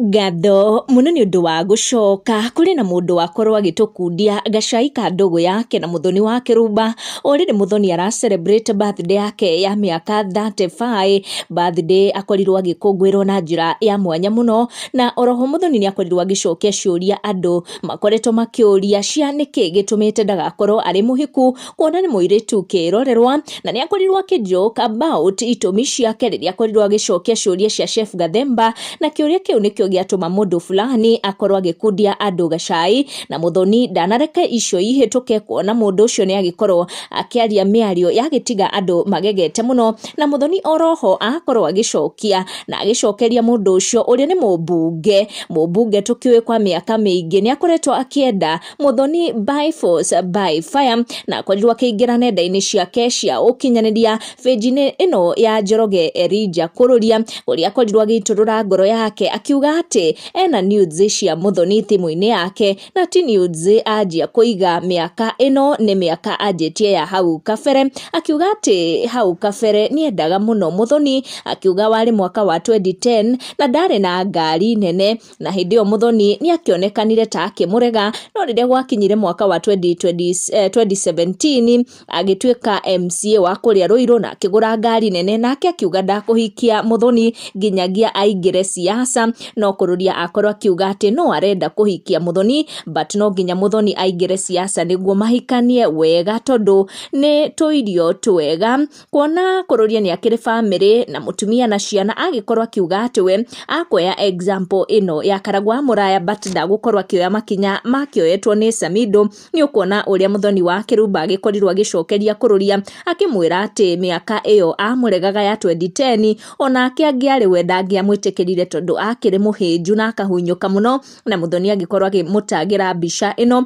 Ngatho muno nĩ ũndũ wa gũcoka kũrĩ na mũndũ wakorwo agĩtũkundia gacai ka ndũgũ yake na Muthoni wa Kĩrumba. Already Muthoni ara celebrate birthday yake ya mĩaka 35. Birthday akorirwo agĩkũngũĩrwo na njĩra ya mwanya mũno, na oroho Muthoni nĩ akorirwo agĩcokia ciũria andũ makoretwo makĩũria cia nĩkĩ gĩtũmĩte ndagakorwo arĩ mũhiku, kuona nĩ mũirĩtu kĩrorerwa, na nĩ akorirwo akĩ-joke about itũmi ciake rĩrĩa akorirwo agĩcokia ciũria cia Chef Gathemba, na kĩũria kĩu nĩkĩo gĩatũma mũndũ fulani akorwo agĩkundia andũ gacai, na Muthoni ndanareke icio ihĩtũke, kuona mũndũ ũcio nĩ agĩkorwo akĩaria mĩario ya gĩtiga andũ magegete mũno, na Muthoni oroho akorwo agĩcokia na agĩcokeria mũndũ ũcio ũrĩa nĩ mũmbunge tũkĩũĩ kwa mĩaka mĩingĩ nĩ akoretwo akĩenda Muthoni by force by fire, na akorirwo akĩingĩra nenda-inĩ ciake cia ũkinyanĩria page-inĩ ĩno ya Njoroge Elijah Kũrũria, ũrĩa akorirwo agĩitũrũra ngoro yake akiuga atĩ ena nudes cia Muthoni thimũ-inĩ yake, na ti nudes anjia kũiga mĩaka ĩno, nĩ mĩaka anjĩtie ya hau kabere, akiuga atĩ hau kabere nĩ endaga mũno Muthoni, akiuga warĩ mwaka wa 2010 na ndarĩ na ngari nene, na hĩndĩ ĩyo Muthoni nĩ akĩonekanire ta akĩmũrega, no rĩrĩa gwakinyire mwaka wa 2017 agĩtuĩka MCA wa kũrĩa Ruiru na akĩgũra ngari nene, nake akiuga ndakũhikia Muthoni nginyagia aingĩre siasa, no Kũrũria akorwo akiuga atĩ no arenda kũhikia Muthoni, but no nginya Muthoni aingĩre siasa nĩguo mahikanie wega, tondũ nĩ tũirio twega, kuona Kũrũria nĩ akĩrĩ family na mũtumia na ciana, agĩkorwo akiuga atĩ we akuoya example ĩno ya Karagwa Mũraya, but ndagũkorwo akĩoya makinya makĩoyetwo nĩ Samido. Nĩ ũkuona ũrĩa Muthoni wa Kĩrumba agĩkorirwo agĩcokeria Kũrũria akĩmwĩra atĩ mĩaka ĩyo amũregaga ya 2010 onake angĩarĩ we ndangĩamwĩtĩkĩrire tondũ akĩrĩ mũhĩnju na akahunyũka mũno, na Muthoni agĩkorwo agĩmũtagĩra mbica ĩno